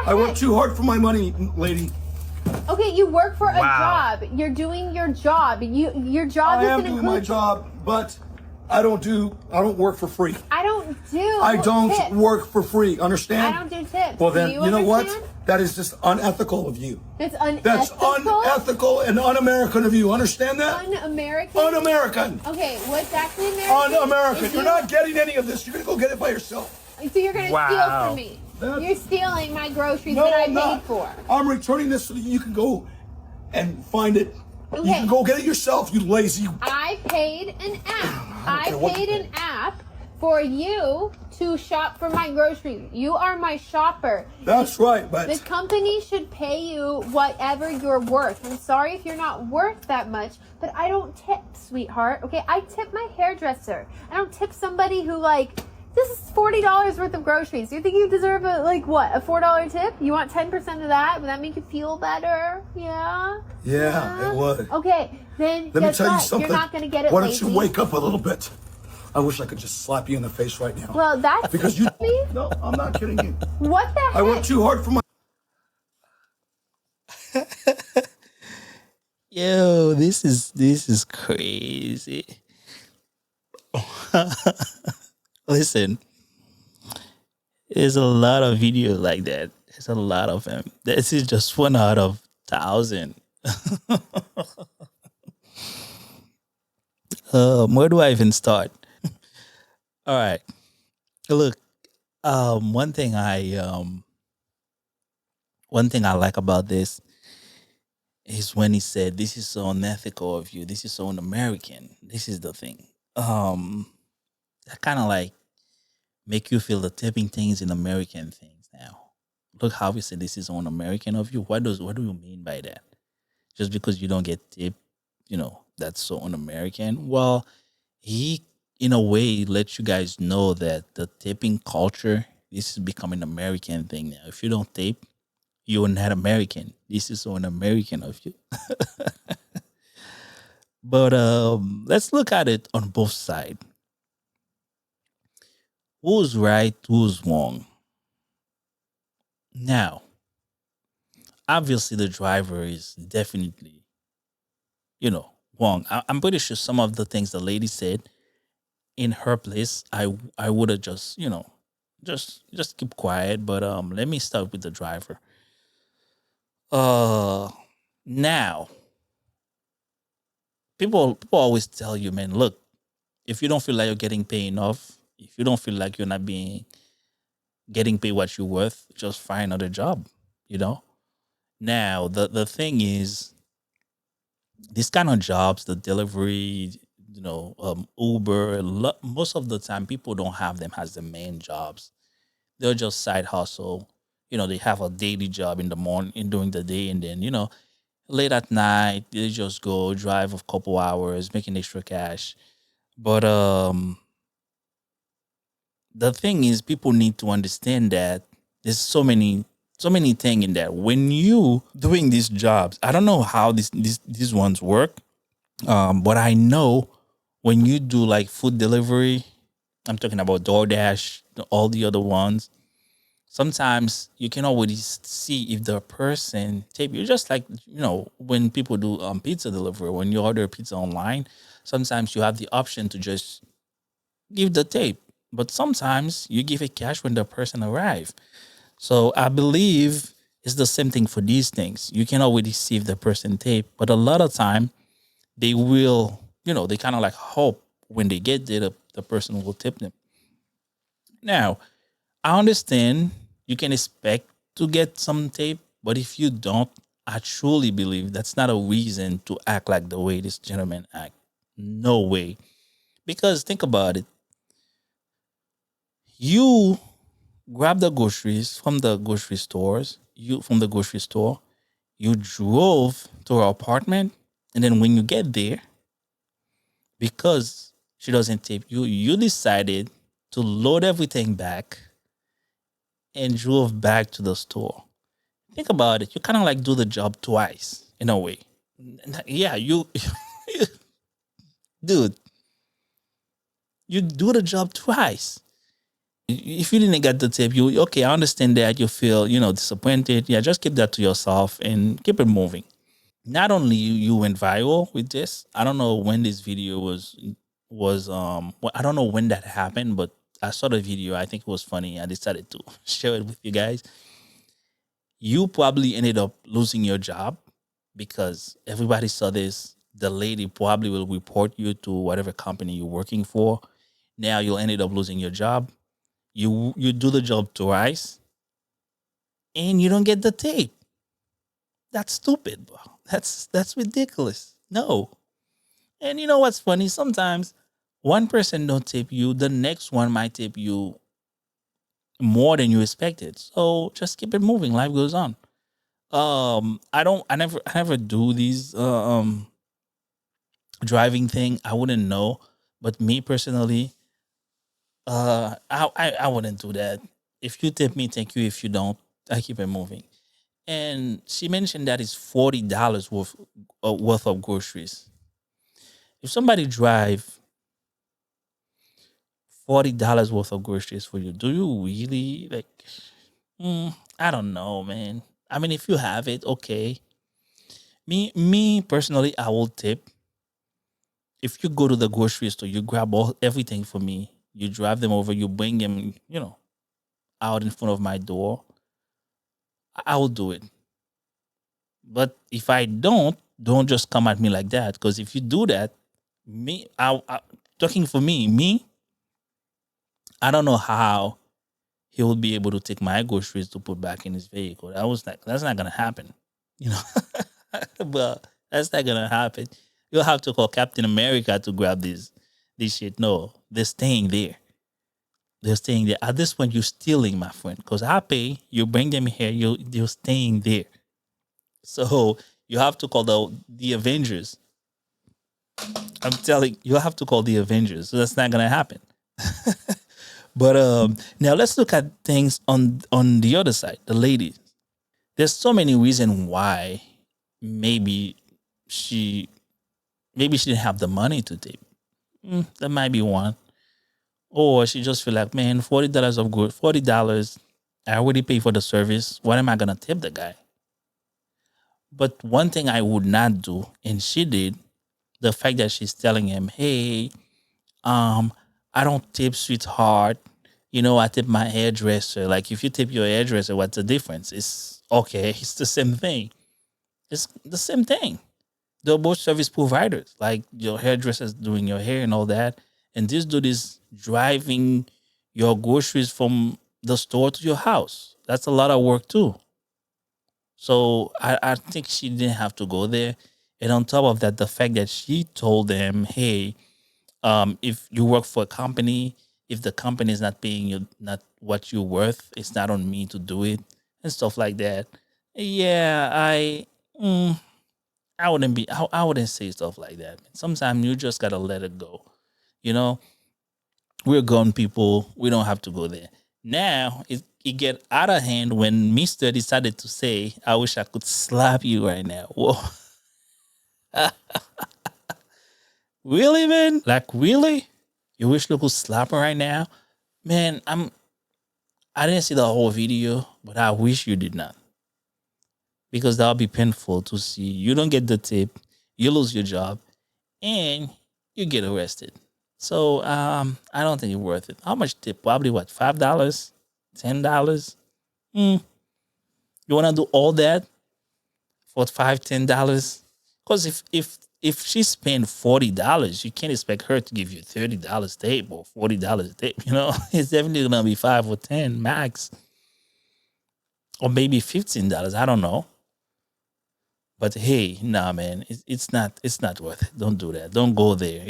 I work too hard for my money, lady. Okay, you work for a job. You're doing your job. Your job I am doesn't doing my include. job, but I don't work for free. I don't tips. Work for free. Understand? I don't do tips. Well, then, Do you know what? understand? That is just unethical of you. That's unethical. That's unethical and un-American of you. Understand that? Un-American? Un-American. Okay, what's actually American? Un-American. You're not getting any of this. You're going to go get it by yourself. So you're going to steal from me. You're stealing my groceries that I paid for. I'm returning this so that you can go and find it. Okay. You can go get it yourself, you lazy. I paid an app. I what paid you an app for you to shop for my groceries. You are my shopper. That's right, but The company should pay you whatever you're worth. I'm sorry if you're not worth that much, but I don't tip, sweetheart. Okay, I tip my hairdresser. I don't tip somebody who this is $40 worth of groceries. You think you deserve a $4 tip? You want 10% of that? Would that make you feel better? Yeah? Yeah, it would. Okay, then Let me guess tell you what? something. You're not going to get it Why don't lazy. you wake up a little bit? I wish I could just slap you in the face right now. Well, that's because you. me. No, I'm not kidding you. What the heck? I work too hard for my. Yo, this is crazy. Listen, there's a lot of videos like that. There's a lot of them. This is just one out of 1,000. Where do I even start? All right. Look, one thing I like about this is when he said, "This is so unethical of you. This is so un-American." This is the thing. That kind of make you feel the tipping things in American things now. Look how we say this is un-American of you. What do you mean by that? Just because you don't get tipped, that's so un-American? Well, he in a way lets you guys know that the tipping culture, this is becoming an American thing now. If you don't tip, you're not American. This is so un-American of you. But let's look at it on both sides. Who's right? Who's wrong? Now, obviously, the driver is definitely, wrong. I'm pretty sure some of the things the lady said in her place, I would have just, just keep quiet. But let me start with the driver. Now, people always tell you, man, look, if you don't feel like you're getting paid enough, if you don't feel like you're not getting paid what you're worth, just find another job, Now, the thing is, these kind of jobs, the delivery, Uber, most of the time, people don't have them as the main jobs. They're just side hustle. They have a daily job in the morning, during the day, and then, late at night, they just go drive a couple hours, making extra cash. But the thing is, people need to understand that there's so many things in that. When you doing these jobs, I don't know how these ones work, but I know when you do like food delivery, I'm talking about DoorDash, all the other ones. Sometimes you can already see if the person tape you, just like when people do pizza delivery. When you order pizza online, sometimes you have the option to just give the tape, but sometimes you give it cash when the person arrives. So I believe it's the same thing for these things. You can already see if the person tape, but a lot of time they will, they kind of hope when they get there, the person will tip them. Now, I understand you can expect to get some tape, but if you don't, I truly believe that's not a reason to act like the way this gentleman act. No way. Because think about it. You grab the groceries from the grocery store, you drove to her apartment, and then when you get there, because she doesn't tip you, you decided to load everything back and drove back to the store. Think about it. You kind of do the job twice in a way. Yeah, dude, you do the job twice. If you didn't get the tip, you okay, I understand that you feel, disappointed. Yeah, just keep that to yourself and keep it moving. Not only you went viral with this. I don't know when this video I don't know when that happened, but I saw the video. I think it was funny. I decided to share it with you guys. You probably ended up losing your job because everybody saw this. The lady probably will report you to whatever company you're working for. Now you'll ended up losing your job. You do the job twice and you don't get the tape. That's stupid, bro. That's ridiculous. No. And you know what's funny? Sometimes one person don't tip you, the next one might tip you more than you expected. So just keep it moving. Life goes on. I never do these driving thing. I wouldn't know. But me personally, I wouldn't do that. If you tip me, thank you. If you don't, I keep it moving. And she mentioned that it's $40 worth of groceries. If somebody drive $40 worth of groceries for you, do you really like? I don't know, man. I mean, if you have it, okay. Me personally, I will tip. If you go to the grocery store, you grab everything for me. You drive them over. You bring them, out in front of my door. I will do it. But if I don't just come at me like that. Because if you do that, talking for me, I don't know how he will be able to take my groceries to put back in his vehicle. That's not gonna happen, you know. But that's not gonna happen. You'll have to call Captain America to grab this shit. No, they're staying there. They're staying there. At this point, you're stealing, my friend. Because I pay, you bring them here, you're staying there. So you have to call the Avengers. I'm telling you have to call the Avengers. So that's not gonna happen. But now let's look at things on the other side, the ladies. There's so many reasons why maybe she she didn't have the money to tip. That might be one. Or she just feel like, man, $40 of good, $40. I already paid for the service. What am I gonna tip the guy? But one thing I would not do, and she did, the fact that she's telling him, hey, I don't tip sweetheart. I tip my hairdresser. Like if you tip your hairdresser, what's the difference? It's okay, it's the same thing. It's the same thing. They're both service providers. Like your hairdresser's doing your hair and all that. And this dude is driving your groceries from the store to your house. That's a lot of work too. So I think she didn't have to go there. And on top of that, the fact that she told them, hey, if you work for a company, if the company is not paying you not what you're worth, it's not on me to do it and stuff like that. Yeah, I wouldn't say stuff like that. Sometimes you just gotta let it go. You know, we're grown people. We don't have to go there. Now it get out of hand when Mister decided to say, "I wish I could slap you right now." Whoa, really, man? Like really? You wish you could slap her right now, man? I didn't see the whole video, but I wish you did not because that'll be painful to see. You don't get the tip, you lose your job, and you get arrested. So I don't think it's worth it. How much tip? Probably what, $5, $10? You wanna do all that for $5, $10? Because if she spent $40, you can't expect her to give you $30 tip or $40 tip. It's definitely gonna be 5 or 10 max, or maybe $15. I don't know. But hey, nah, man, it's not worth it. Don't do that. Don't go there.